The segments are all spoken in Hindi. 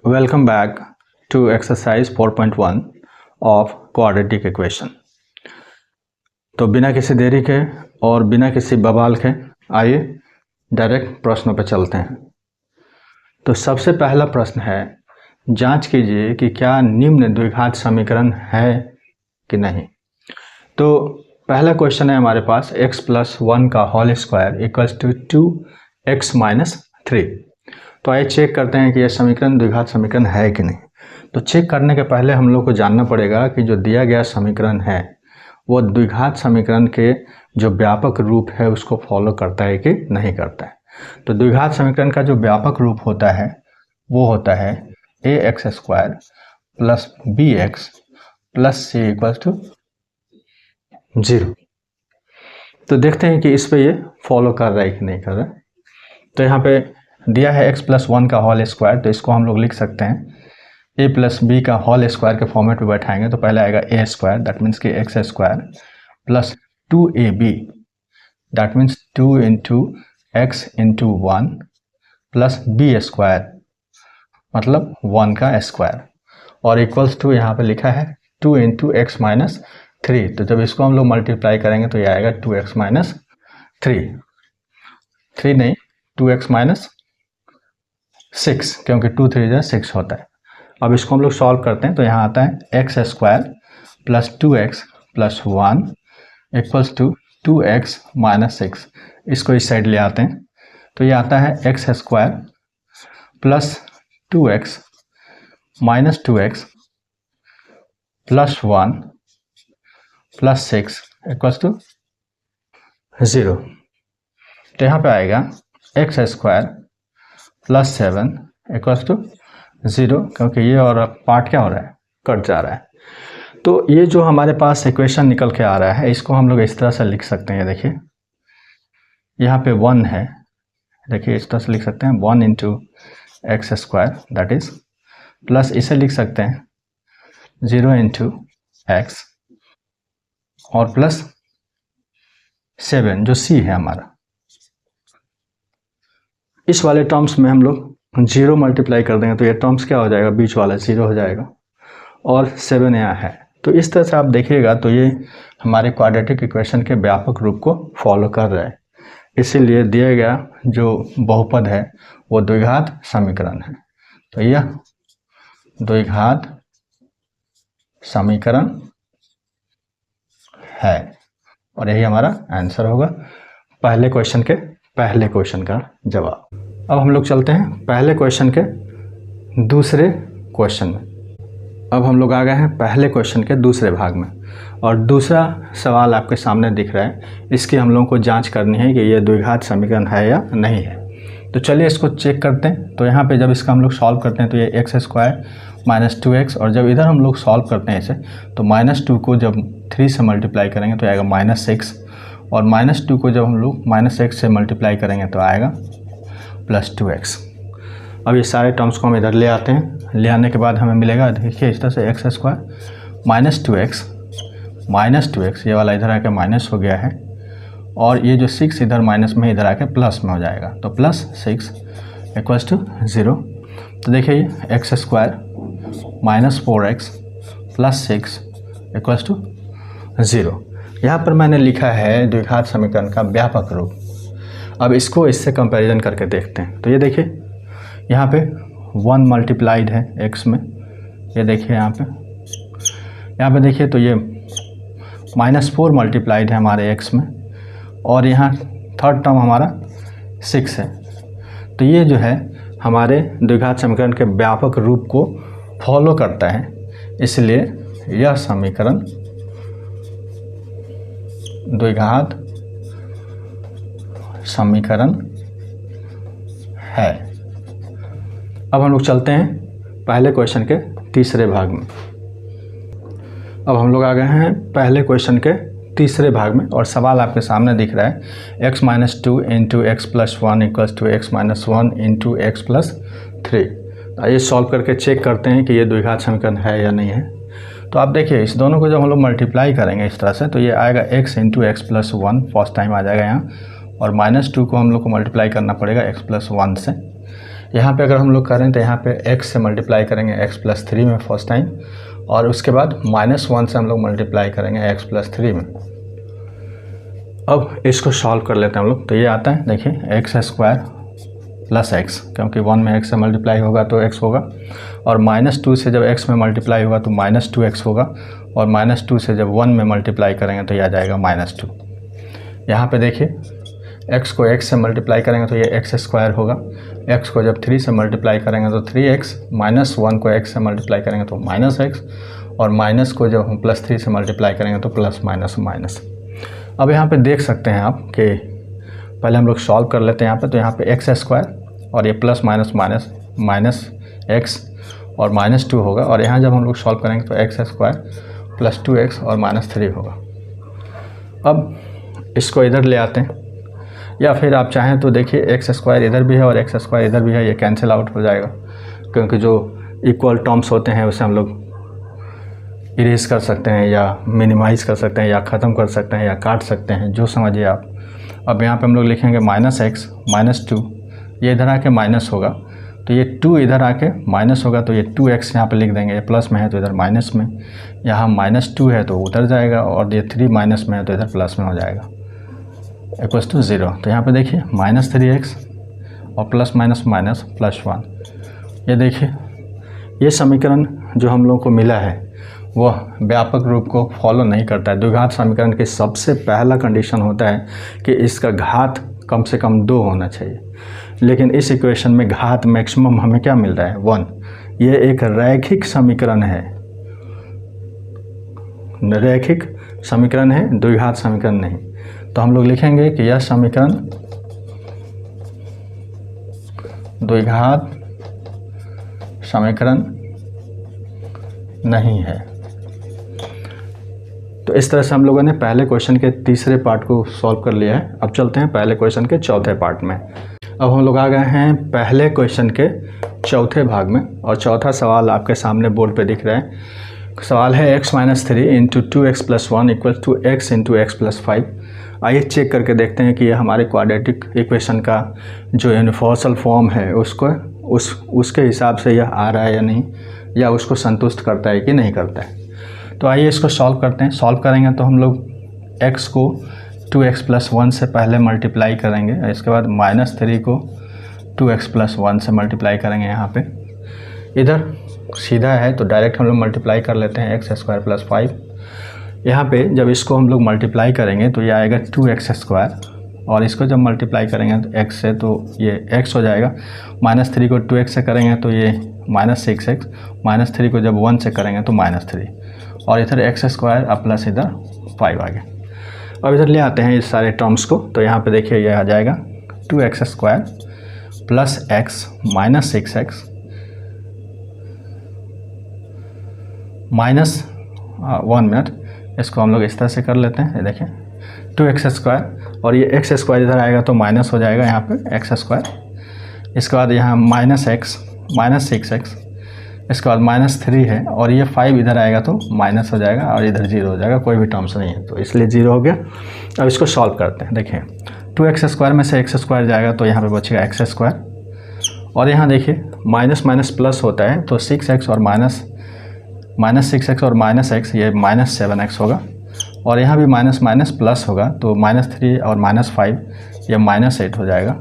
Welcome back to exercise 4.1 of quadratic equation। तो बिना किसी देरी के और बिना किसी बवाल के आइए डायरेक्ट प्रश्नों पर चलते हैं। तो सबसे पहला प्रश्न है, जांच कीजिए कि क्या निम्न द्विघात समीकरण है कि नहीं। तो पहला क्वेश्चन है हमारे पास x+1 का whole square equals to 2x-3। तो आइए चेक करते हैं कि यह समीकरण द्विघात समीकरण है कि नहीं। तो चेक करने के पहले हम लोग को जानना पड़ेगा कि जो दिया गया समीकरण है वो द्विघात समीकरण के जो व्यापक रूप है उसको फॉलो करता है कि नहीं करता है। तो द्विघात समीकरण का जो व्यापक रूप होता है वो होता है ax² plus bx plus c equals to 0। तो देखते हैं कि इस पे ये फॉलो कर रहा है कि नहीं कर रहा है। तो यहाँ पे दिया है x+1 का होल स्क्वायर, तो इसको हम लोग लिख सकते हैं a प्लस बी का होल स्क्वायर के फॉर्मेट में बैठाएंगे तो पहले आएगा a स्क्वायर, दैट मीन्स कि x² plus 2ab, that means 2 into x into 1 plus b square मतलब 1 का स्क्वायर, और इक्वल्स टू यहाँ पे लिखा है 2 इंटू x माइनस 3। तो जब इसको हम लोग मल्टीप्लाई करेंगे तो ये आएगा 2x माइनस 3 नहीं 2x माइनस 6, क्योंकि 2 3 6 होता है। अब इसको हम लोग सॉल्व करते हैं तो यहाँ आता है x² plus 2x plus 1 equals to 2x minus 6। इसको इस साइड ले आते हैं तो ये आता है x² plus 2x minus 2x plus 1 plus 6 equals to 0। तो यहाँ पे आएगा x² प्लस 7 इक्वल्स टू 0, क्योंकि ये और पार्ट क्या हो रहा है, कट जा रहा है। तो ये जो हमारे पास इक्वेशन निकल के आ रहा है इसको हम लोग इस तरह से लिख सकते हैं। देखिए यहाँ पे 1 है, देखिए इस तरह से लिख सकते हैं 1 into x² that is, plus इसे लिख सकते हैं 0 इंटू x और प्लस 7 जो c है हमारा। इस वाले टर्म्स में हम लोग 0 मल्टीप्लाई कर देंगे तो ये टर्म्स क्या हो जाएगा, बीच वाला 0 हो जाएगा और 7 यहाँ है। तो इस तरह से आप देखिएगा तो ये हमारे क्वाड्रेटिक इक्वेशन के व्यापक रूप को फॉलो कर रहा है, इसीलिए दिया गया जो बहुपद है वो द्विघात समीकरण है। तो यह द्विघात समीकरण है और यही हमारा आंसर होगा पहले क्वेश्चन का जवाब। अब हम लोग चलते हैं पहले क्वेश्चन के दूसरे क्वेश्चन में। अब हम लोग आ गए हैं पहले क्वेश्चन के दूसरे भाग में और दूसरा सवाल आपके सामने दिख रहा है। इसकी हम लोगों को जांच करनी है कि यह द्विघात समीकरण है या नहीं है। तो चलिए इसको चेक करते हैं। तो यहाँ पे जब इसका हम लोग सॉल्व करते हैं तो ये x² माइनस 2x, और जब इधर हम लोग सॉल्व करते हैं इसे तो -2 को जब 3 से मल्टीप्लाई करेंगे तो आएगा -6, और -2 को जब हम लोग -x से मल्टीप्लाई करेंगे तो आएगा प्लस 2x। अब ये सारे टर्म्स को हम इधर ले आते हैं। ले आने के बाद हमें मिलेगा, देखिए इस तरह से x² माइनस 2x ये वाला इधर आके माइनस हो गया है, और ये जो 6 इधर माइनस में इधर आके प्लस में हो जाएगा तो प्लस 6 इक्वल्स टू 0। तो देखिए ये x² minus 4x plus 6 equals to 0। यहाँ पर मैंने लिखा है द्विघात समीकरण का व्यापक रूप। अब इसको इससे कंपैरिजन करके देखते हैं। तो ये देखिए यहाँ पे 1 मल्टीप्लाइड है x में, ये देखिए यहाँ पे देखिए तो ये -4 मल्टीप्लाइड है हमारे x में, और यहाँ थर्ड टर्म हमारा 6 है। तो ये जो है हमारे द्विघात समीकरण के व्यापक रूप को फॉलो करता है, इसलिए यह समीकरण द्विघात समीकरण है। अब हम लोग चलते हैं पहले क्वेश्चन के तीसरे भाग में। अब हम लोग आ गए हैं पहले क्वेश्चन के तीसरे भाग में और सवाल आपके सामने दिख रहा है x minus 2 into X plus 1 equals to x minus 1 into X plus 3। आइए सॉल्व करके चेक करते हैं कि ये द्विघात समीकरण है या नहीं है। तो आप देखिए इस दोनों को जब हम लोग मल्टीप्लाई करेंगे इस तरह से तो ये आएगा x into X plus 1 first time आ जाएगा यहाँ, और -2 को हम लोग को मल्टीप्लाई करना पड़ेगा x प्लस 1 से। यहाँ पे अगर हम लोग करें तो यहाँ पे x से मल्टीप्लाई करेंगे x+3 में फर्स्ट टाइम, और उसके बाद -1 से हम लोग मल्टीप्लाई करेंगे x+3 में। अब इसको सॉल्व कर लेते हैं हम लोग। तो ये आता है, देखिए x² + x, क्योंकि 1 में x से मल्टीप्लाई होगा तो x होगा, और -2 से जब x में मल्टीप्लाई होगा तो -2x होगा, और -2 से जब 1 में मल्टीप्लाई करेंगे तो ये आ जाएगा -2। यहाँ पे देखिए x को x से मल्टीप्लाई करेंगे तो ये x² होगा, x को जब 3 से मल्टीप्लाई करेंगे तो 3x, -1 को x से मल्टीप्लाई करेंगे तो -x, और माइनस को जब हम +3 से मल्टीप्लाई करेंगे तो प्लस माइनस माइनस। अब यहाँ पे देख सकते हैं आप कि पहले हम लोग सॉल्व कर लेते हैं यहाँ पे। तो यहाँ पे x² और ये plus minus minus minus x और -2 होगा, और यहाँ जब हम लोग सॉल्व करेंगे तो x² + 2x और -3 होगा। अब इसको इधर ले आते हैं, या फिर आप चाहें तो देखिए x² इधर भी है और x² इधर भी है, ये कैंसिल आउट हो जाएगा, क्योंकि जो इक्वल टर्म्स होते हैं उसे हम लोग इरेज कर सकते हैं या मिनिमाइज़ कर सकते हैं या ख़त्म कर सकते हैं या काट सकते हैं, जो समझिए आप। अब यहाँ पे हम लोग लिखेंगे -x -2, ये इधर आके माइनस होगा, तो ये 2 इधर आके माइनस होगा, तो ये 2x यहाँ पे लिख देंगे। ये प्लस में है तो इधर माइनस में, यहाँ -2 है तो उधर जाएगा, और ये 3 माइनस में है तो इधर प्लस में हो जाएगा, = 0। तो यहाँ पे देखिए -3x और प्लस माइनस माइनस +1। ये देखिए ये समीकरण जो हम लोगों को मिला है वह व्यापक रूप को फॉलो नहीं करता है। द्विघात समीकरण की सबसे पहला कंडीशन होता है कि इसका घात कम से कम 2 होना चाहिए, लेकिन इस इक्वेशन में घात मैक्सिमम हमें क्या मिल रहा है, 1। ये एक रैखिक समीकरण है, रैखिक समीकरण है, द्विघात समीकरण नहीं। तो हम लोग लिखेंगे कि यह समीकरण द्विघात समीकरण नहीं है। तो इस तरह से हम लोगों ने पहले क्वेश्चन के तीसरे पार्ट को सॉल्व कर लिया है। अब चलते हैं पहले क्वेश्चन के चौथे पार्ट में। अब हम लोग आ गए हैं पहले क्वेश्चन के चौथे भाग में, और चौथा सवाल आपके सामने बोर्ड पे दिख रहा है। सवाल है x - 3 × 2x + 1 = x × x + 5। आइए चेक करके देखते हैं कि यह हमारे क्वाड्रेटिक इक्वेशन का जो यूनिवर्सल फॉर्म है उसके हिसाब से यह आ रहा है या नहीं, या उसको संतुष्ट करता है कि नहीं करता है। तो आइए इसको सॉल्व करते हैं। सॉल्व करेंगे तो हम लोग x को 2x + 1 से पहले मल्टीप्लाई करेंगे, इसके बाद -3 को 2x + 1 से मल्टीप्लाई करेंगे। यहाँ पे इधर सीधा है तो डायरेक्ट हम लोग मल्टीप्लाई कर लेते हैं x² + 5। यहाँ पे जब इसको हम लोग मल्टीप्लाई करेंगे तो ये आएगा 2x², और इसको जब मल्टीप्लाई करेंगे तो x से तो ये x हो जाएगा। -3 को 2x से करेंगे तो ये -6x, -3 को जब 1 से करेंगे तो -3, और इधर x² और प्लस इधर 5 आ गया। अब इधर ले आते हैं इस सारे टर्म्स को। तो यहाँ पे देखिए ये आ जाएगा 2x² + x -6x -1 मिनट, इसको हम लोग इस तरह से कर लेते हैं। ये देखें 2x² और ये x² इधर आएगा तो माइनस हो जाएगा यहाँ पे x²। इसके बाद यहाँ -x -6x, इसके बाद -3 है, और ये 5 इधर आएगा तो माइनस हो जाएगा, और इधर 0 हो जाएगा, कोई भी टर्म्स नहीं है तो इसलिए 0 हो गया। अब इसको सॉल्व करते हैं। देखिए 2x² में से x² जाएगा तो यहाँ पे बचेगा x², और यहाँ देखिए माइनस माइनस प्लस होता है तो 6x और -6x और -x, ये -7x होगा, और यहाँ भी माइनस माइनस प्लस होगा तो -3 और -5 ये -8 हो जाएगा।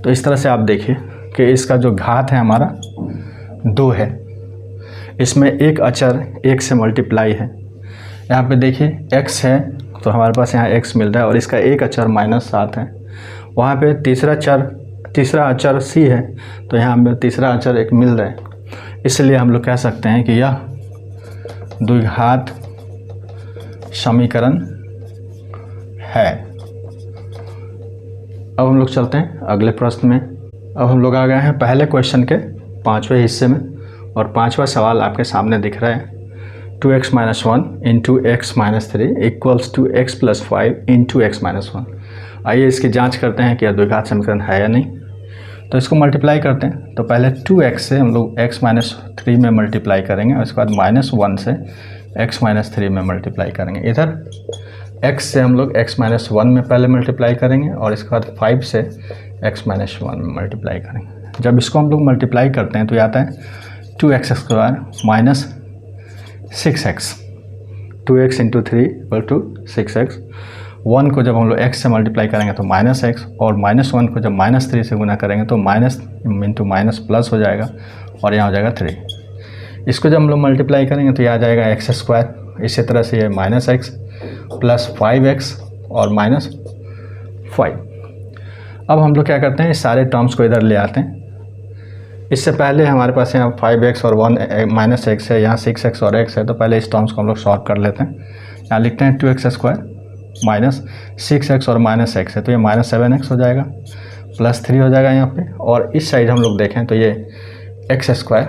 तो इस तरह से आप देखिए कि इसका जो घात है हमारा 2 है, इसमें एक अचर 1 से मल्टीप्लाई है। यहाँ पे देखिए x है तो हमारे पास यहाँ x मिल रहा है, और इसका एक अचर -7 है। वहाँ पे तीसरा अचर c है, तो यहाँ हमें तीसरा अचर 1 मिल रहा है। इसलिए हम लोग कह सकते हैं कि यह द्विघात समीकरण है। अब हम लोग चलते हैं अगले प्रश्न में। अब हम लोग आ गए हैं पहले क्वेश्चन के 5वें हिस्से में, और 5वां सवाल आपके सामने दिख रहा है 2x - 1 × x - 3 = x + 5 × x - 1। आइए इसकी जांच करते हैं कि यह द्विघात समीकरण है या नहीं। तो इसको मल्टीप्लाई करते हैं। तो पहले 2x से हम लोग x - 3 में मल्टीप्लाई करेंगे, और इसके बाद -1 से x - 3 में मल्टीप्लाई करेंगे। इधर x से हम लोग x - 1 में पहले मल्टीप्लाई करेंगे, और इसके बाद 5 से x - 1 में मल्टीप्लाई करेंगे। जब इसको हम लोग मल्टीप्लाई करते हैं तो ये आता है 2x square minus 6x, 2x into 3 equal to 6x। 1 को जब हम लोग x से मल्टीप्लाई करेंगे तो माइनस x, और -1 को जब -3 से गुना करेंगे तो माइनस इंटू माइनस प्लस हो जाएगा और यहाँ हो जाएगा 3। इसको जब हम लोग मल्टीप्लाई करेंगे तो ये आ जाएगा x स्क्वायर। इसी तरह से ये -x प्लस 5x और -5। अब हम लोग क्या करते हैं, इस सारे टर्म्स को इधर ले आते हैं। इससे पहले हमारे पास यहाँ 5x और 1 -x है, यहाँ 6x और x है, तो पहले इस टर्म्स को हम लोग सॉल्व कर लेते हैं। यहाँ लिखते हैं 2x स्क्वायर माइनस 6x और -x है तो ये -7x हो जाएगा, प्लस 3 हो जाएगा यहाँ पे। और इस साइड हम लोग देखें तो ये x स्क्वायर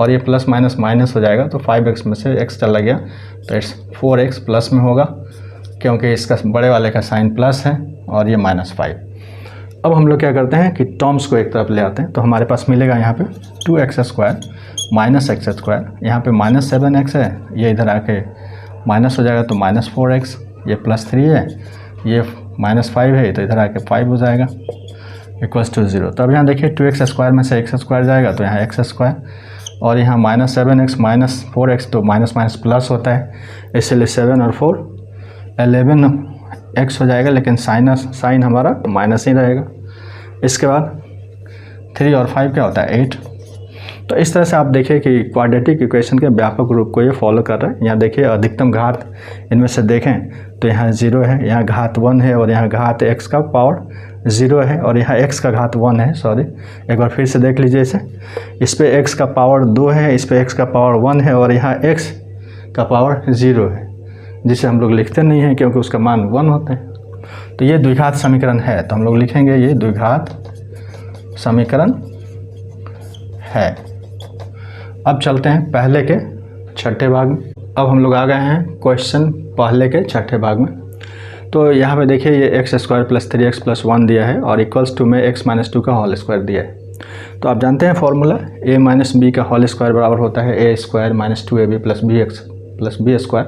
और ये प्लस माइनस माइनस हो जाएगा, तो 5x में से x चला गया तो इट्स 4x प्लस में होगा, क्योंकि इसका बड़े वाले का साइन प्लस है और ये -5। अब हम लोग क्या करते हैं कि टर्म्स को एक तरफ ले आते हैं, तो हमारे पास मिलेगा यहाँ पे 2x square minus x square, यहाँ पे -7x है, ये इधर आके माइनस हो जाएगा तो -4x, ये +3 है, ये -5 है तो इधर आके 5 हो जाएगा इक्वल्स टू 0। तो अब यहाँ देखिए 2x स्क्वायर में से x स्क्वायर जाएगा तो यहाँ x स्क्वायर, और यहाँ -7x -4x तो माइनस माइनस प्लस होता है, इसलिए 7 और 4 11x हो जाएगा, लेकिन साइन हमारा माइनस ही रहेगा। इसके बाद 3 और 5 क्या होता है 8। तो इस तरह से आप देखिए कि क्वाड्रेटिक इक्वेशन के व्यापक रूप को ये फॉलो कर रहा है। यहाँ देखिए अधिकतम घात इनमें से देखें तो यहाँ 0 है, यहाँ घात 1 है, और यहाँ घात x का पावर 0 है, और यहाँ x का घात 1 है। सॉरी, एक बार फिर से देख लीजिए इसे। इस पे x का पावर 2 है, इस पे x का पावर 1 है, और यहाँ x का पावर 0 है, जिसे हम लोग लिखते नहीं हैं क्योंकि उसका मान 1 होता है। तो ये द्विघात समीकरण है, तो हम लोग लिखेंगे ये द्विघात समीकरण है। अब चलते हैं पहले के छठे भाग में। अब हम लोग आ गए हैं क्वेश्चन पहले के छठे भाग में। तो यहाँ पे देखिए ये x square plus 3x plus 1 दिया है और इक्वल्स टू में x माइनस 2 का होल स्क्वायर दिया है। तो आप जानते हैं फॉर्मूला a माइनस बी का होल स्क्वायर बराबर होता है a square minus 2ab plus B square.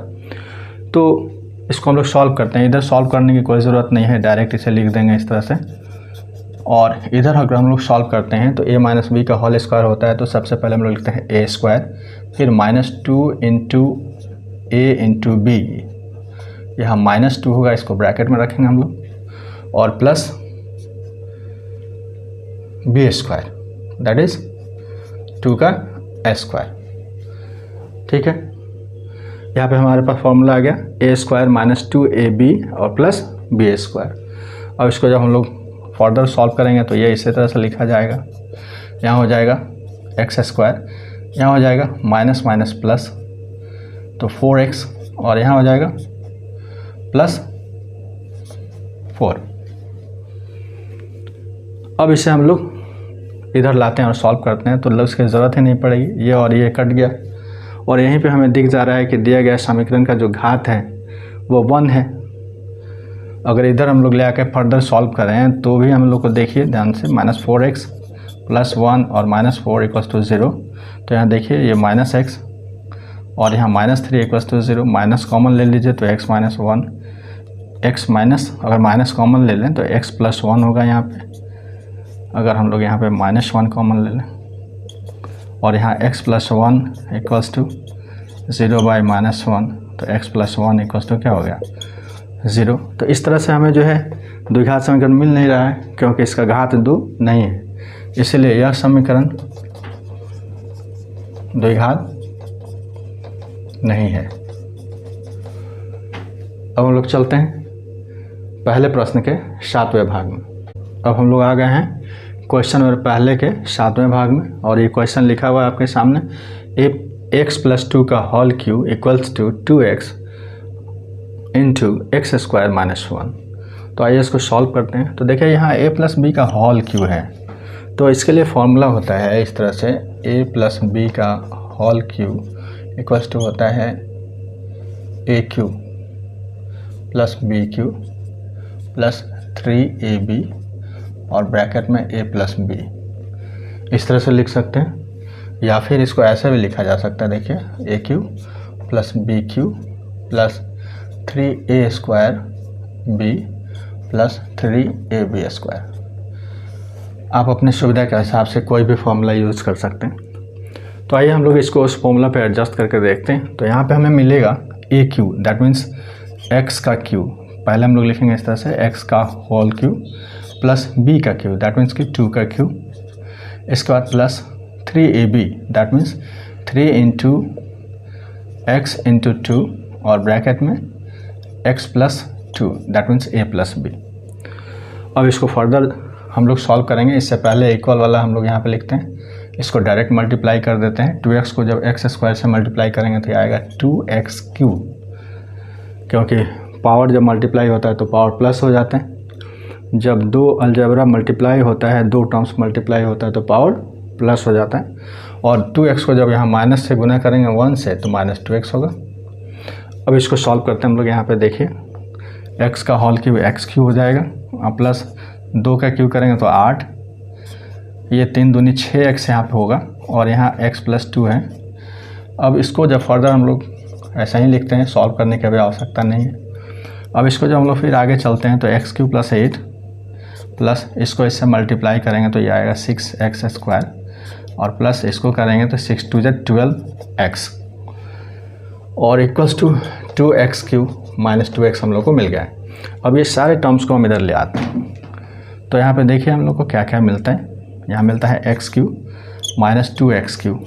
तो इसको हम लोग सॉल्व करते हैं। इधर सॉल्व करने की कोई ज़रूरत नहीं है, डायरेक्ट इसे लिख देंगे इस तरह से। और इधर अगर हम लोग सॉल्व करते हैं तो a माइनस बी का होल स्क्वायर होता है, तो सबसे पहले हम लोग लिखते हैं a स्क्वायर, फिर -2 इंटू a इंटू बी, यहाँ -2 होगा, इसको ब्रैकेट में रखेंगे हम लोग, और plus B square that is 2 का स्क्वायर। ठीक है, यहाँ पे हमारे पास फॉर्मूला आ गया a स्क्वायर माइनस 2ab और प्लस बी स्क्वायर। अब इसको जब हम लोग फर्दर सॉल्व करेंगे तो ये इसी तरह से लिखा जाएगा। यहाँ हो जाएगा x स्क्वायर, यहाँ हो जाएगा माइनस माइनस प्लस तो 4x, और यहाँ हो जाएगा प्लस 4। अब इसे हम लोग इधर लाते हैं और सॉल्व करते हैं, तो लफ्ज़ की ज़रूरत ही नहीं पड़ेगी, ये और ये कट गया। और यहीं पे हमें दिख जा रहा है कि दिया गया समीकरण का जो घात है वो 1 है। अगर इधर हम लोग ले आकर फर्दर सॉल्व करें तो भी हम लोग को देखिए ध्यान से -4x प्लस 1 और -4 इक्वल्स टू 0। तो यहाँ देखिए ये -x और यहाँ -3 इक्वल्स टू 0। माइनस कॉमन ले लीजिए तो x माइनस 1, x माइनस अगर माइनस कॉमन ले लें तो x प्लस 1 होगा यहाँ पे। अगर हम लोग यहाँ पे -1 कॉमन ले लें और यहाँ x प्लस 1 इक्वल्स टू 0/-1, तो x प्लस 1 इक्वल्स टू क्या हो गया 0। तो इस तरह से हमें जो है द्विघात समीकरण मिल नहीं रहा है, क्योंकि इसका घात 2 नहीं है, इसलिए यह समीकरण द्विघात नहीं है। अब हम लोग चलते हैं पहले प्रश्न के 7वें भाग में। अब हम लोग आ गए हैं क्वेश्चन नंबर पहले के 7वें भाग में, और ये क्वेश्चन लिखा हुआ है आपके सामने, x प्लस 2 का whole cube equals to 2x into X square minus 1। तो आइए इसको सॉल्व करते हैं। तो देखिए यहाँ a प्लस बी का होल क्यूब है, तो इसके लिए फॉर्मूला होता है इस तरह से, a प्लस बी का होल क्यूब इक्वल्स टू होता है a cube plus B cube plus 3ab और ब्रैकेट में a प्लस बी। इस तरह से लिख सकते हैं, या फिर इसको ऐसे भी लिखा जा सकता है। देखिए a cube plus B cube plus 3a square b plus 3ab square. आप अपने सुविधा के हिसाब से कोई भी फॉर्मूला यूज़ कर सकते हैं। तो आइए हम लोग इसको उस फॉर्मूला पे एडजस्ट करके देखते हैं। तो यहाँ पे हमें मिलेगा A cube, that means X का क्यू, पहले हम लोग लिखेंगे इस तरह से एक्स का होल क्यू प्लस बी का क्यू, दैट मीन्स कि 2 का क्यू, इसके बाद plus 3ab, that means 3 into X into 2 और ब्रैकेट में x plus 2, that means a plus B. अब इसको फर्दर हम लोग सॉल्व करेंगे। इससे पहले इक्वल वाला हम लोग यहाँ पे लिखते हैं, इसको डायरेक्ट मल्टीप्लाई कर देते हैं। 2x को जब x स्क्वायर से मल्टीप्लाई करेंगे तो आएगा 2x क्यूब, क्योंकि पावर जब मल्टीप्लाई होता है तो पावर प्लस हो जाते हैं। जब दो अलजेब्रा मल्टीप्लाई होता है, दो टर्म्स मल्टीप्लाई होता है तो पावर प्लस हो जाता है। और 2x को जब यहाँ माइनस से गुना करेंगे 1 से तो माइनस 2x होगा। अब इसको सॉल्व करते हैं हम लोग। यहाँ पे देखिए x का होल क्यूब x क्यूब हो जाएगा, और प्लस 2 का क्यूब करेंगे तो 8, ये 3 दूनी 6x यहाँ पे होगा, और यहाँ x प्लस 2 है। अब इसको जब फर्दर हम लोग ऐसा ही लिखते हैं, सॉल्व करने की भी आवश्यकता नहीं है। अब इसको जब हम लोग फिर आगे चलते हैं तो एक्स क्यूब प्लस 8 प्लस इसको इससे मल्टीप्लाई करेंगे तो ये आएगा 6x स्क्वायर, और प्लस इसको करेंगे तो 6 2 12x, और equals to 2x cube minus 2x हम लोग को मिल गया है। अब ये सारे टर्म्स को हम इधर ले आते हैं। तो यहाँ पे देखिए हम लोग को क्या क्या मिलता है। यहाँ मिलता है x cube minus 2x cube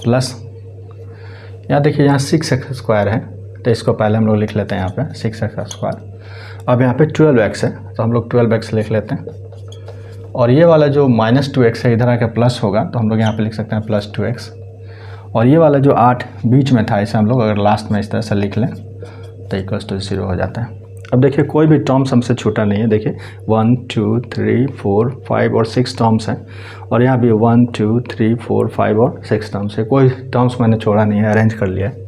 plus, यहाँ देखिए यहाँ 6x स्क्वायर है, तो इसको पहले हम लोग लिख लेते हैं यहाँ पे 6x स्क्वायर। अब यहाँ पे 12x है तो हम लोग 12x लिख लेते हैं, और ये वाला जो माइनस 2x है इधर आके प्लस होगा तो हम लोग यहाँ पे लिख सकते हैं प्लस 2x, और ये वाला जो 8 बीच में था इसे हम लोग अगर लास्ट में इस तरह से लिख लें तो इक्वल्स टू 0 हो जाता है। अब देखिए कोई भी टर्म्स हमसे छूटा नहीं है। देखिए 1 2 3 4 5 और 6 टर्म्स हैं, और यहाँ भी 1 2 3 4 5 और 6 टर्म्स है। कोई टर्म्स मैंने छोड़ा नहीं है, अरेंज कर लिया है।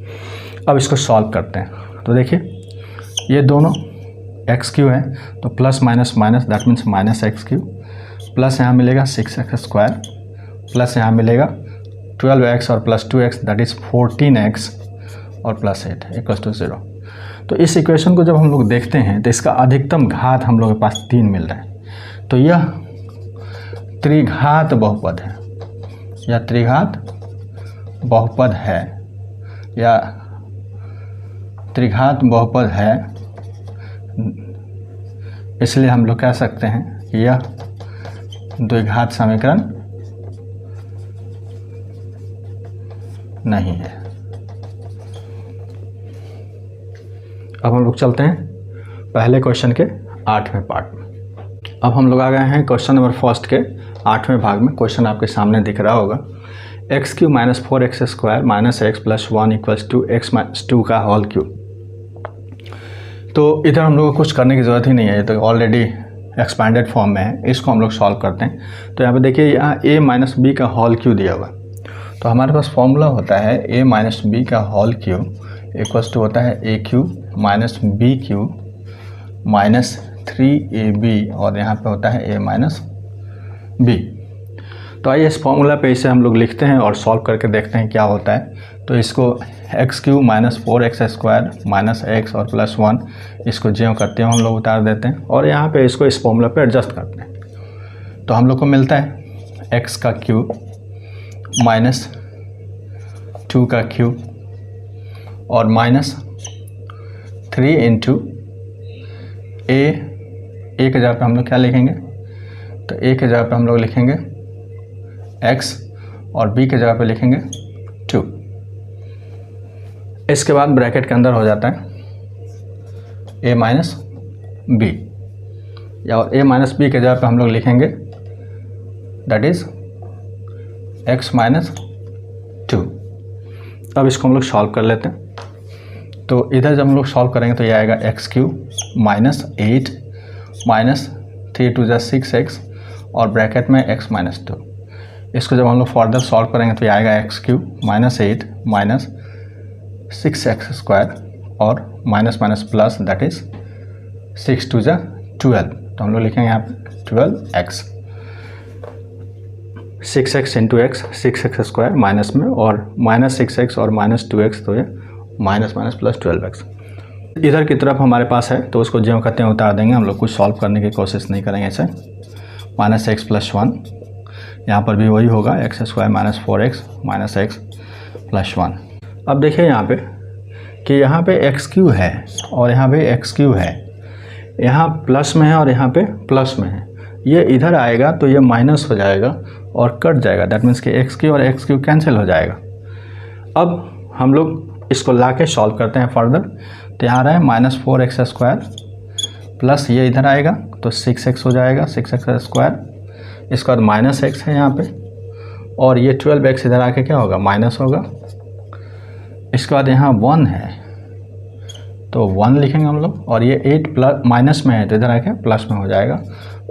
अब इसको सॉल्व करते हैं। तो देखिए ये दोनों एक्स क्यू है तो plus minus minus, that means minus x Q, plus यहाँ मिलेगा 6x स्क्वायर, प्लस यहाँ मिलेगा 12x और plus 2x, that is 14x, और प्लस 8 इक्वल्स टू 0। तो इस इक्वेशन को जब हम लोग देखते हैं तो इसका अधिकतम घात हम लोग के पास 3 मिल रहा है। तो यह त्रिघात बहुपद है, यह त्रिघात बहुपद है, या त्रिघात बहुपद है, इसलिए हम लोग कह सकते हैं कि यह द्विघात समीकरण नहीं है। अब हम लोग चलते हैं पहले क्वेश्चन के 8वें पार्ट में। अब हम लोग आ गए हैं क्वेश्चन नंबर फर्स्ट के 8वें भाग में। क्वेश्चन आपके सामने दिख रहा होगा, X cube minus 4x square minus X plus 1 equals to X minus 2 का होल क्यूब। तो इधर हम लोग को कुछ करने की ज़रूरत ही नहीं है, ये तो ऑलरेडी एक्सपैंडेड फॉर्म में है। इसको हम लोग सॉल्व करते हैं। तो यहाँ पे देखिए यहाँ a माइनस बी का होल क्यू दिया हुआ, तो हमारे पास फॉर्मूला होता है a माइनस बी का होल क्यूब इक्वल्स टू होता है a cube minus B cube minus 3ab, और यहाँ पे होता है a माइनस बी। तो आइए इस फॉर्मूला पे इसे हम लोग लिखते हैं और सॉल्व करके देखते हैं क्या होता है। तो इसको x cube minus 4x square minus x और प्लस 1, इसको ज्यों करते हुए हम लोग उतार देते हैं, और यहाँ पे इसको इस फॉर्मूला पे एडजस्ट करते हैं। तो हम लोग को मिलता है एक्स का क्यूब माइनस 2 का क्यूब और माइनस 3 इंटू ए के जगह पे हम लोग क्या लिखेंगे, तो ए के जगह पे हम लोग लिखेंगे x और b के जगह पे लिखेंगे 2। इसके बाद ब्रैकेट के अंदर हो जाता है a माइनस बी, या और a माइनस बी के जगह पे हम लोग लिखेंगे दैट इज़ x माइनस 2। अब इसको हम लोग सॉल्व कर लेते हैं। तो इधर जब हम लोग सॉल्व करेंगे तो ये आएगा X cube minus 8 minus 3 2 6x और ब्रैकेट में x माइनस 2। इसको जब हम लोग फर्दर सॉल्व करेंगे तो ये आएगा X cube minus 8 minus 6x square और minus minus plus, that is 6 2 12। तो हम लोग लिखेंगे यहाँ पे 12x, 6x into x 6x square minus में और माइनस 6x और माइनस 2x, तो ये माइनस माइनस प्लस 12x। इधर की तरफ हमारे पास है तो उसको ज्यों कहते हैं उतार देंगे। हम लोग कुछ सॉल्व करने की कोशिश नहीं करेंगे इसे, माइनस एक्स प्लस 1, यहाँ पर भी वही होगा x square minus 4x minus X plus 1। अब देखिए यहाँ पे कि यहाँ पे एक्स क्यू है और यहाँ पे एक्स क्यू है, यहाँ प्लस में है और यहाँ पे प्लस में है, ये इधर आएगा तो ये माइनस हो जाएगा और कट जाएगा, दैट मीन्स कि एक्स क्यू और एक्स क्यू कैंसिल हो जाएगा। अब हम लोग इसको ला के सॉल्व करते हैं फर्दर, तो यहाँ रहा है माइनस 4x स्क्वायर प्लस ये इधर आएगा तो 6x हो जाएगा, 6x स्क्वायर, इसके बाद माइनस एक्स है यहाँ पे और ये 12x इधर आके क्या होगा माइनस होगा। इसके बाद यहाँ 1 है तो 1 लिखेंगे हम लोग और ये 8 प्लस माइनस में है तो इधर आके प्लस में हो जाएगा,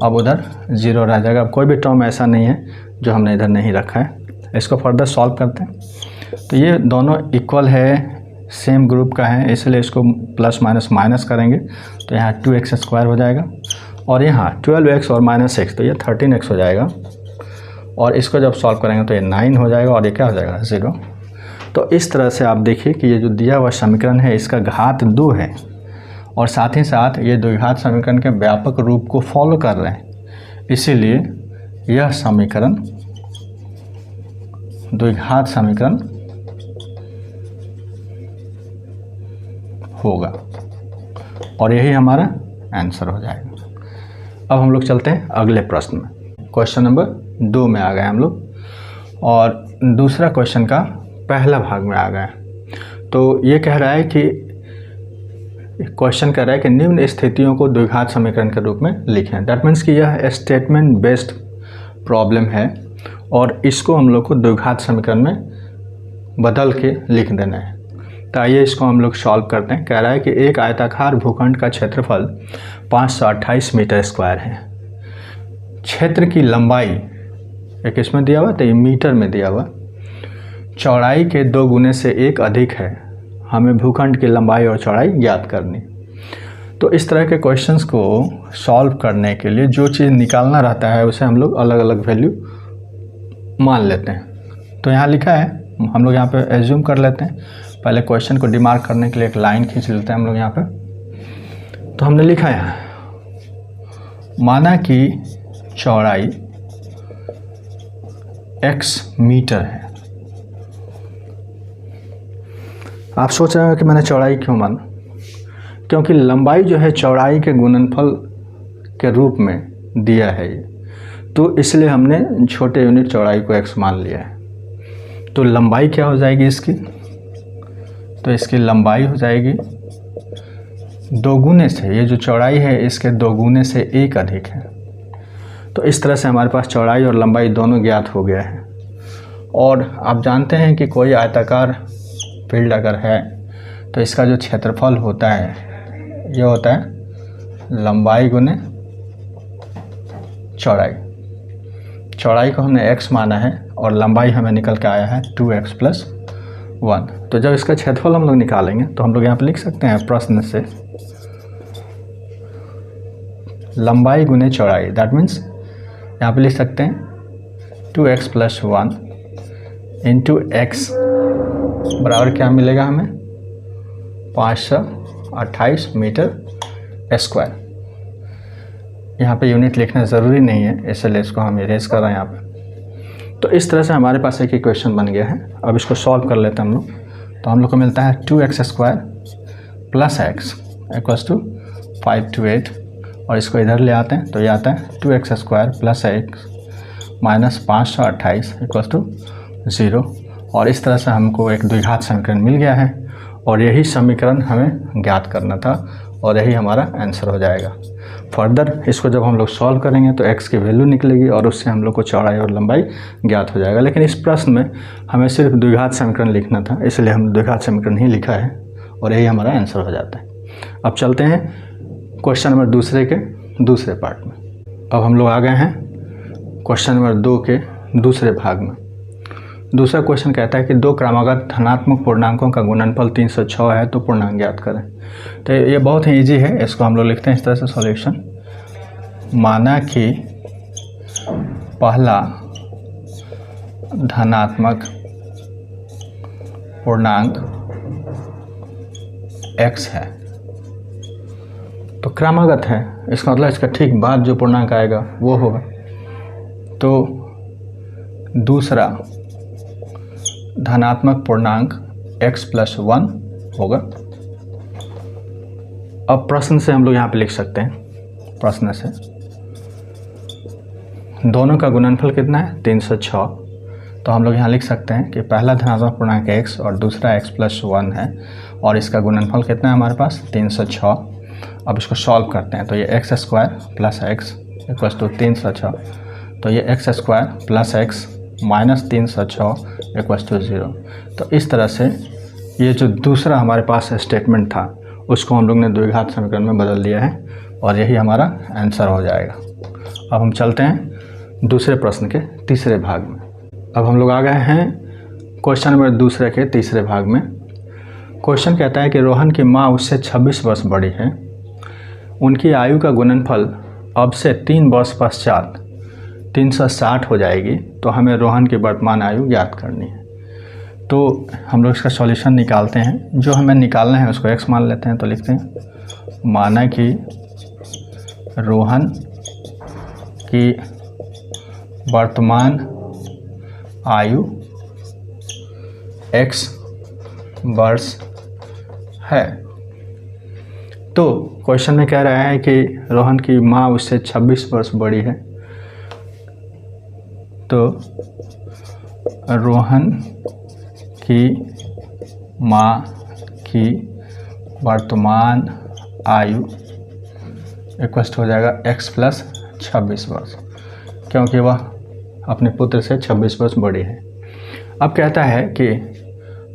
अब उधर 0 रह जाएगा। अब कोई भी टर्म ऐसा नहीं है जो हमने इधर नहीं रखा है। इसको फर्दर सॉल्व करते हैं तो ये दोनों इक्वल है, सेम ग्रुप का है, इसलिए इसको प्लस माइनस माइनस करेंगे तो यहाँ 2x स्क्वायर हो जाएगा और यहाँ 12x और माइनस एक्स तो ये 13x हो जाएगा और इसको जब सॉल्व करेंगे तो ये 9 हो जाएगा और ये क्या हो जाएगा 0। तो इस तरह से आप देखिए कि ये जो दिया हुआ समीकरण है इसका घात 2 है और साथ ही साथ ये द्विघात समीकरण के व्यापक रूप को फॉलो कर रहे हैं, इसीलिए यह समीकरण द्विघात समीकरण होगा और यही हमारा आंसर हो जाएगा। अब हम लोग चलते हैं अगले प्रश्न में। क्वेश्चन नंबर 2 में आ गए हम लोग और दूसरा क्वेश्चन का पहला भाग में आ गए। तो ये कह रहा है कि क्वेश्चन कह रहा है कि निम्न स्थितियों को द्विघात समीकरण के रूप में लिखें। दैट मीन्स कि यह स्टेटमेंट बेस्ड प्रॉब्लम है और इसको हम लोग को द्विघात समीकरण में बदल के लिख देना है। तो आइए इसको हम लोग सॉल्व करते हैं। कह रहा है कि एक आयताकार भूखंड का क्षेत्रफल 528 मीटर स्क्वायर है। क्षेत्र की लंबाई एक इसमें दिया हुआ तो ये मीटर में दिया हुआ, चौड़ाई के 2 गुने से 1 अधिक है। हमें भूखंड की लंबाई और चौड़ाई ज्ञात करनी। तो इस तरह के क्वेश्चंस को सॉल्व करने के लिए जो चीज़ निकालना रहता है उसे हम लोग अलग अलग वैल्यू मान लेते हैं। तो यहाँ लिखा है, हम लोग यहाँ पे एज्यूम कर लेते हैं। पहले क्वेश्चन को डिमार्क करने के लिए एक लाइन खींच लेते हैं हम लोग यहाँ पे। तो हमने लिखा है, माना कि चौड़ाई x मीटर है। आप सोच रहे हो कि मैंने चौड़ाई क्यों माना, क्योंकि लंबाई जो है चौड़ाई के गुणनफल के रूप में दिया है ये, तो इसलिए हमने छोटे यूनिट चौड़ाई को x मान लिया है। तो लंबाई क्या हो जाएगी इसकी, तो इसकी लंबाई हो जाएगी 2 गुने से, ये जो चौड़ाई है इसके 2 गुने से 1 अधिक है। तो इस तरह से हमारे पास चौड़ाई और लंबाई दोनों ज्ञात हो गया है। और आप जानते हैं कि कोई आयताकार फील्ड अगर है तो इसका जो क्षेत्रफल होता है ये होता है लंबाई गुने चौड़ाई। चौड़ाई को हमने x माना है और लंबाई हमें निकल के आया है 2x प्लस 1। तो जब इसका क्षेत्रफल हम लोग निकालेंगे तो हम लोग यहाँ पे लिख सकते हैं प्रश्न से लंबाई गुने चौड़ाई, दैट मीन्स यहाँ पे लिख सकते हैं 2x प्लस 1 इंटू एक्स बराबर क्या मिलेगा हमें 528 मीटर स्क्वायर। यहाँ पे यूनिट लिखना ज़रूरी नहीं है, इसलिए इसको हम इरेज कर रहे हैं यहाँ पे। तो इस तरह से हमारे पास एक इक्वेशन बन गया है। अब इसको सॉल्व कर लेते हैं हम लोग। तो हम लोग को मिलता है 2x square plus X equals to 528 और इसको इधर ले आते हैं तो ये आता है 2x square plus X minus 528 equals to 0। और इस तरह से हमको एक द्विघात समीकरण मिल गया है और यही समीकरण हमें ज्ञात करना था और यही हमारा आंसर हो जाएगा। फर्दर इसको जब हम लोग सॉल्व करेंगे तो x की वैल्यू निकलेगी और उससे हम लोग को चौड़ाई और लंबाई ज्ञात हो जाएगा। लेकिन इस प्रश्न में हमें सिर्फ द्विघात समीकरण लिखना था, इसलिए हम द्विघात समीकरण ही लिखा है और यही हमारा आंसर हो जाता है। अब चलते हैं क्वेश्चन नंबर दूसरे के दूसरे पार्ट में। अब हम लोग आ गए हैं क्वेश्चन नंबर 2 के दूसरे भाग में। दूसरा क्वेश्चन कहता है कि 2 क्रमागत धनात्मक पूर्णांकों का गुणनफल 306 है तो पूर्णांक ज्ञात करें। तो ये बहुत ही इजी है, इसको हम लोग लिखते हैं इस तरह से सॉल्यूशन। माना कि पहला धनात्मक पूर्णांक x है तो क्रमागत है, इसका मतलब इसका ठीक बाद जो पूर्णांक आएगा वो होगा। तो दूसरा धनात्मक पूर्णांक x + 1 होगा। अब प्रश्न से हम लोग यहाँ पे लिख सकते हैं, प्रश्न से दोनों का गुणनफल कितना है 306। तो हम लोग यहाँ लिख सकते हैं कि पहला धनात्मक पूर्णांक x और दूसरा x + 1 है और इसका गुणनफल कितना है हमारे पास 306। अब इसको सॉल्व करते हैं तो ये x² + x = 306, तो ये x² + x - 306 = 0। तो इस तरह से ये जो दूसरा हमारे पास स्टेटमेंट था उसको हम लोग ने द्विघात समीकरण में बदल दिया है और यही हमारा आंसर हो जाएगा। अब हम चलते हैं दूसरे प्रश्न के तीसरे भाग में। अब हम लोग आ गए हैं क्वेश्चन नंबर दूसरे के तीसरे भाग में। क्वेश्चन कहता है कि रोहन की माँ उससे 26 वर्ष बड़ी है, उनकी आयु का गुणनफल अब से 3 वर्ष पश्चात 360 हो जाएगी, तो हमें रोहन की वर्तमान आयु ज्ञात करनी है। तो हम लोग इसका सॉल्यूशन निकालते हैं। जो हमें निकालना है उसको x मान लेते हैं, तो लिखते हैं माना कि रोहन की वर्तमान आयु x वर्ष है। तो क्वेश्चन में कह रहा है कि रोहन की माँ उससे 26 वर्ष बड़ी है, तो रोहन की माँ की वर्तमान आयु इक्वल हो जाएगा x + 26 वर्ष, क्योंकि वह अपने पुत्र से 26 वर्ष बड़ी है। अब कहता है कि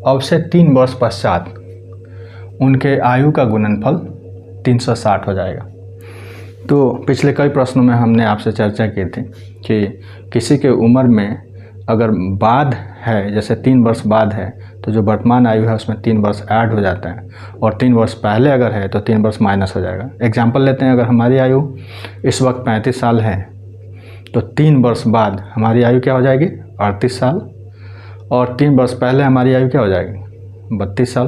अब से 3 वर्ष पश्चात उनके आयु का गुणनफल 360 हो जाएगा। तो पिछले कई प्रश्नों में हमने आपसे चर्चा की थी कि किसी के उम्र में अगर बाद है, जैसे 3 वर्ष बाद है, तो जो वर्तमान आयु है उसमें 3 वर्ष ऐड हो जाता है, और 3 वर्ष पहले अगर है तो 3 वर्ष माइनस हो जाएगा। एग्जाम्पल लेते हैं, अगर हमारी आयु इस वक्त 35 साल है तो 3 वर्ष बाद हमारी आयु क्या हो जाएगी 38 साल, और 3 वर्ष पहले हमारी आयु क्या हो जाएगी 32 साल।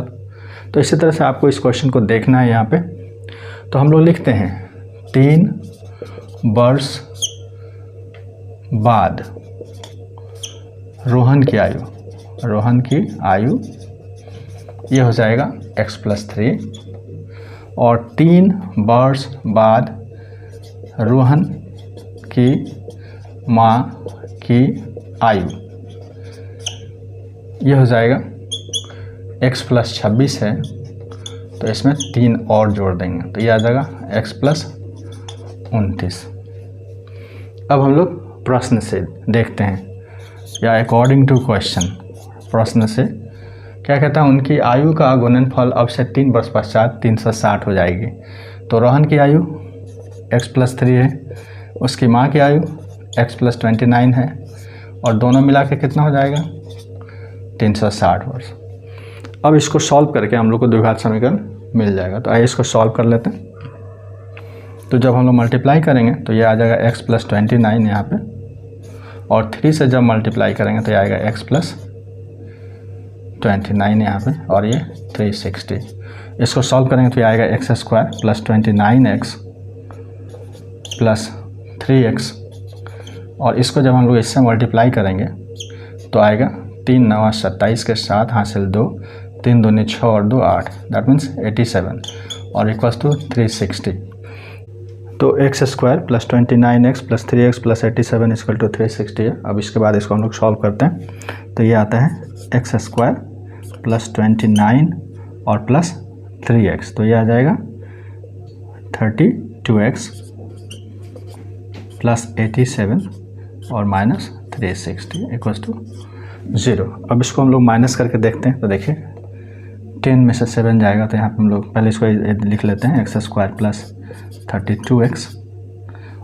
तो इसी तरह से आपको इस क्वेश्चन को देखना है यहाँ पे। तो हम लोग लिखते हैं 3 वर्ष बाद रोहन की आयु ये हो जाएगा x + 3, और 3 वर्ष बाद रोहन की माँ की आयु ये हो जाएगा x + 26 है, तो इसमें 3 और जोड़ देंगे तो ये आ जाएगा x + 29। अब हम लोग प्रश्न से देखते हैं, या अकॉर्डिंग टू क्वेश्चन, प्रश्न से क्या कहता है उनकी आयु का गुणनफल अब से 3 वर्ष पश्चात 360 हो जाएगी। तो रोहन की आयु x + 3 है, उसकी माँ की आयु x + 29 है, और दोनों मिला के कितना हो जाएगा 360 वर्ष। अब इसको सॉल्व करके हम लोग को द्विघात समीकरण मिल जाएगा। तो आइए इसको सॉल्व कर लेते हैं। तो जब हम लोग मल्टीप्लाई करेंगे तो ये आ जाएगा x + 29 यहाँ पे, और 3 से जब मल्टीप्लाई करेंगे तो ये आएगा x + 29 यहाँ पे, और ये 360। इसको सॉल्व करेंगे तो ये आएगा x² + 29x + 3x, और इसको जब हम लोग इससे मल्टीप्लाई करेंगे तो आएगा 3 9 27 के साथ हासिल 2, 3 दूनी 6 और 2 8, दैट मीन्स 87, और = 360। तो x² + 29x + 3x + 87 = 360 है। अब इसके बाद इसको हम लोग सॉल्व करते हैं तो ये आता है x² + 29 और प्लस 3x, तो ये आ जाएगा 32x + 87 और -360 = 0। अब इसको हम लोग माइनस करके देखते हैं तो देखिए 10 में से 7 जाएगा, तो यहाँ पे हम लोग पहले इसको लिख लेते हैं x² + 32x,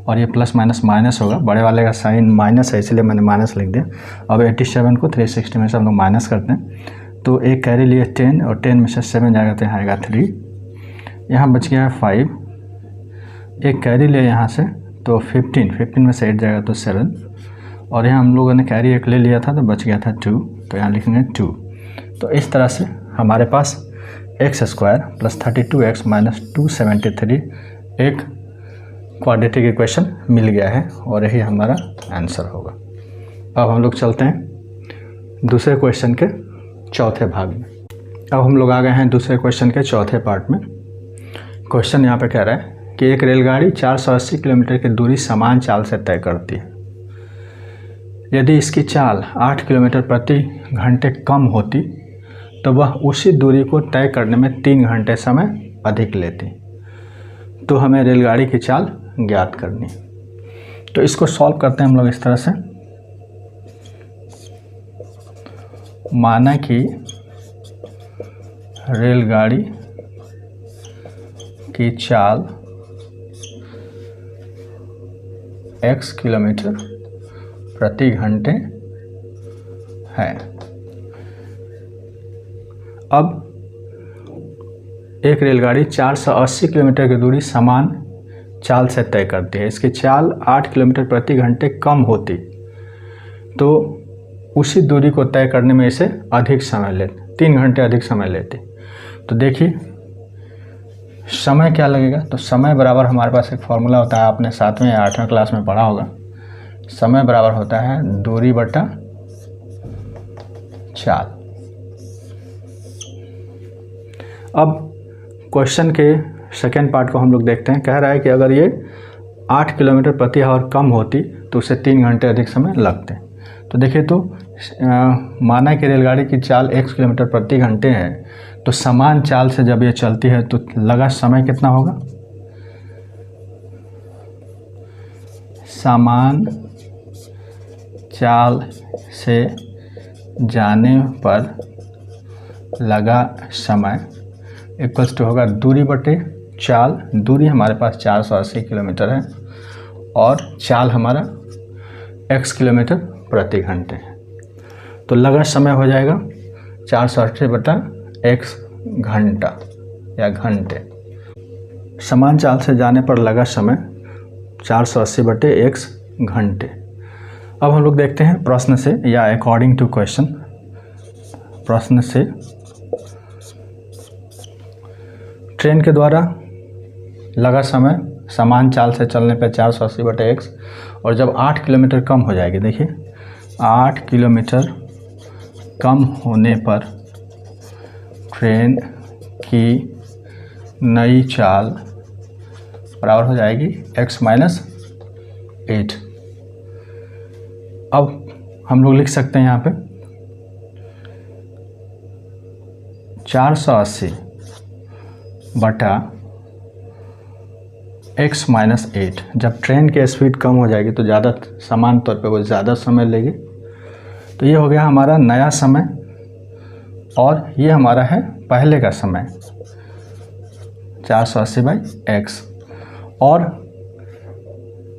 और ये प्लस माइनस होगा, बड़े वाले का साइन माइनस है इसलिए मैंने माइनस लिख दिया। अब 87 को 360 में से हम लोग माइनस करते हैं तो एक कैरी लिए 10, और 10 में से 7 जाएगा तो यहाँ आएगा 3, यहाँ बच गया 5, एक कैरी लिए यहाँ से तो 15 में से 8 जाएगा तो 7, और यहाँ हम लोगों ने कैरी एक ले लिया था तो बच गया था 2, तो यहाँ लिखेंगे 2। तो इस तरह से हमारे पास x² + 32x - 273 एक क्वाड्रेटिक इक्वेशन मिल गया है और यही हमारा आंसर होगा। अब हम लोग चलते हैं दूसरे क्वेश्चन के चौथे भाग में। अब हम लोग आ गए हैं दूसरे क्वेश्चन के चौथे पार्ट में। क्वेश्चन यहाँ पे कह रहा है कि एक रेलगाड़ी 480 किलोमीटर की दूरी समान चाल से तय करती है। यदि इसकी चाल 8 किलोमीटर प्रति घंटे कम होती तो वह उसी दूरी को तय करने में 3 घंटे समय अधिक लेती। तो हमें रेलगाड़ी की चाल ज्ञात करनी। तो इसको सॉल्व करते हैं हम लोग इस तरह से। माना कि रेलगाड़ी की चाल x किलोमीटर प्रति घंटे है। अब एक रेलगाड़ी 480 किलोमीटर की दूरी समान चाल से तय करती है। इसकी चाल 8 किलोमीटर प्रति घंटे कम होती तो उसी दूरी को तय करने में इसे अधिक समय लेते, 3 घंटे अधिक समय लेते। तो देखिए समय क्या लगेगा। तो समय बराबर हमारे पास एक फॉर्मूला होता है, आपने 7वें या 8वें क्लास में पढ़ा होगा। समय बराबर होता है दूरी बटा चाल। अब क्वेश्चन के सेकेंड पार्ट को हम लोग देखते हैं। कह रहा है कि अगर ये 8 किलोमीटर प्रति आवर कम होती तो उसे 3 घंटे अधिक समय लगते। तो देखिए, तो माना कि रेलगाड़ी की चाल x किलोमीटर प्रति घंटे है, तो समान चाल से जब ये चलती है तो लगा समय कितना होगा। समान चाल से जाने पर लगा समय इक्वल्स टू होगा दूरी बटे चाल। दूरी हमारे पास 480 किलोमीटर है और चाल हमारा x किलोमीटर प्रति घंटे है। तो लगा समय हो जाएगा 480 बटा x घंटा या घंटे। समान चाल से जाने पर लगा समय 480 बटे x घंटे। अब हम लोग देखते हैं प्रश्न से या अकॉर्डिंग टू क्वेश्चन। प्रश्न से ट्रेन के द्वारा लगा समय समान चाल से चलने पर 480 बटे x और जब 8 किलोमीटर कम हो जाएगी, देखिए 8 किलोमीटर कम होने पर ट्रेन की नई चाल बराबर हो जाएगी x माइनस 8। अब हम लोग लिख सकते हैं यहाँ पे 480 बटा x माइनस 8। जब ट्रेन की स्पीड कम हो जाएगी तो ज़्यादा समान तौर पे वो ज़्यादा समय लेगी। तो ये हो गया हमारा नया समय और ये हमारा है पहले का समय 480 बाई x। और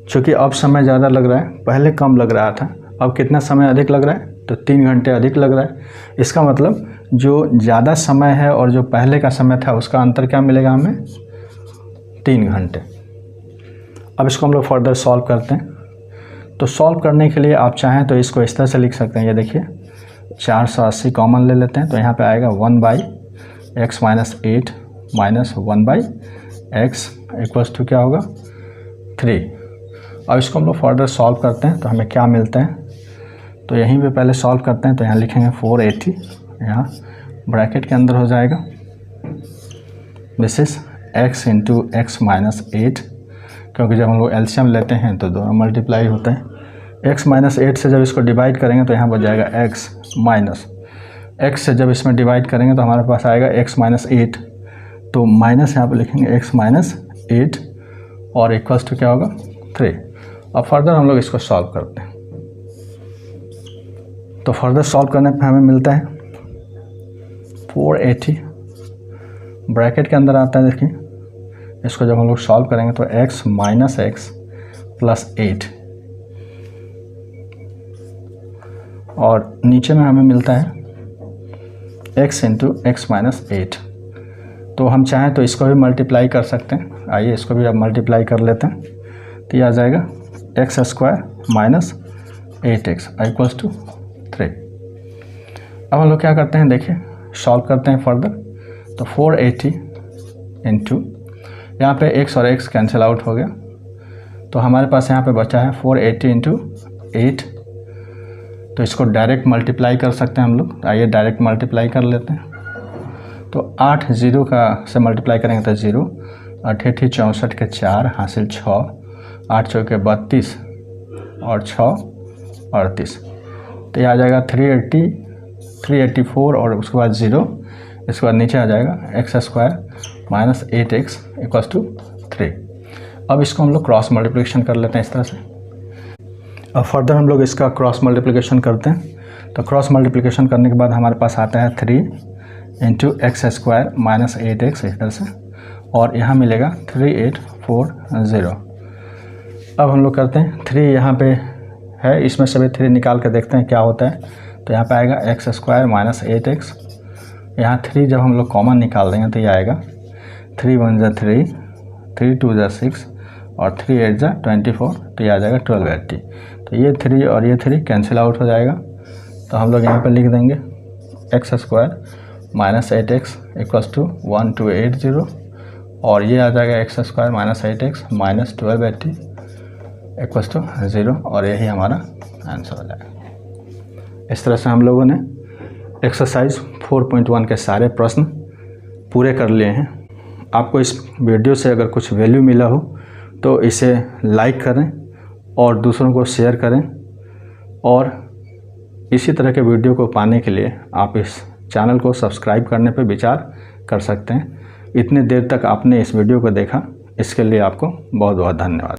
चूँकि अब समय ज़्यादा लग रहा है, पहले कम लग रहा था, अब कितना समय अधिक लग रहा है तो 3 घंटे अधिक लग रहा है। इसका मतलब जो ज़्यादा समय है और जो पहले का समय था उसका अंतर क्या मिलेगा हमें, 3 घंटे। अब इसको हम लोग फर्दर सॉल्व करते हैं। तो सॉल्व करने के लिए आप चाहें तो इसको इस तरह से लिख सकते हैं। ये देखिए 480 कॉमन ले लेते हैं तो यहाँ पे आएगा 1 by x minus 8 minus 1 by x equals to क्या होगा 3। अब इसको हम लोग फर्दर सॉल्व करते हैं तो हमें क्या मिलता है। तो यहीं पे पहले सॉल्व करते हैं। तो यहाँ लिखेंगे 480, यहाँ ब्रैकेट के अंदर हो जाएगा this is x into x minus 8, क्योंकि जब हम लोग एलसीएम लेते हैं तो दोनों मल्टीप्लाई होते हैं। x माइनस 8 से जब इसको डिवाइड करेंगे तो यहाँ बच जाएगा x माइनस x से जब इसमें डिवाइड करेंगे तो हमारे पास आएगा x माइनस 8। तो माइनस यहाँ पर लिखेंगे x माइनस 8 और इक्वल्स टू क्या होगा 3। अब फर्दर हम लोग इसको सॉल्व करते हैं। तो फर्दर सॉल्व करने पर हमें मिलता है 480 ब्रैकेट के अंदर आता है। देखिए इसको जब हम लोग सॉल्व करेंगे तो x माइनस एक्स प्लस 8 और नीचे में हमें मिलता है x इंटू एक्स माइनस 8। तो हम चाहें तो इसको भी मल्टीप्लाई कर सकते हैं। आइए इसको भी अब मल्टीप्लाई कर लेते हैं। तो ये आ जाएगा X square minus 8x equals to 3। अब हम लोग क्या करते हैं, देखिए सॉल्व करते हैं फर्दर। तो 480 इंटू यहाँ पे x और x कैंसिल आउट हो गया तो हमारे पास यहाँ पे बचा है 480 इंटू 8। तो इसको डायरेक्ट मल्टीप्लाई कर सकते हैं हम लोग। आइए डायरेक्ट मल्टीप्लाई कर लेते हैं। तो 8 0 का से मल्टीप्लाई करेंगे तो 0, 8 8 64 के 4 हासिल 6, 8 चौके 32 और 6 38। तो ये आ जाएगा 380 384 और उसके बाद 0, इसके बाद नीचे आ जाएगा x² minus 8x equals to 3। अब इसको हम लोग क्रॉस मल्टीप्लिकेशन कर लेते हैं इस तरह से। अब फर्दर हम लोग इसका क्रॉस मल्टीप्लिकेशन करते हैं। तो क्रॉस मल्टीप्लिकेशन करने के बाद हमारे पास आता है 3 इंटू x² माइनस 8x इस तरह से, और यहाँ मिलेगा 3840। अब हम लोग करते हैं 3 यहाँ पे है, इसमें सभी 3 निकाल के देखते हैं क्या होता है। तो यहाँ पे आएगा x² माइनस 8x। यहाँ 3 जब हम लोग कॉमन निकाल देंगे तो ये आएगा 3 1 ज़ा 3, 3 2 ज़ा 6 और 3 8 ज़ा 24। तो ये आ जाएगा 1280। तो ये 3 और ये 3 कैंसिल आउट हो जाएगा। तो हम लोग यहाँ पे लिख देंगे x² minus 8x equals to 1280, और ये आ जाएगा x² minus 8x minus 1280 equals to 0, और यही हमारा आंसर हो जाएगा। इस तरह से हम लोगों ने एक्सरसाइज 4.1 के सारे प्रश्न पूरे कर लिए हैं। आपको इस वीडियो से अगर कुछ वैल्यू मिला हो तो इसे लाइक करें और दूसरों को शेयर करें, और इसी तरह के वीडियो को पाने के लिए आप इस चैनल को सब्सक्राइब करने पर विचार कर सकते हैं। इतनी देर तक आपने इस वीडियो को देखा, इसके लिए आपको बहुत बहुत धन्यवाद।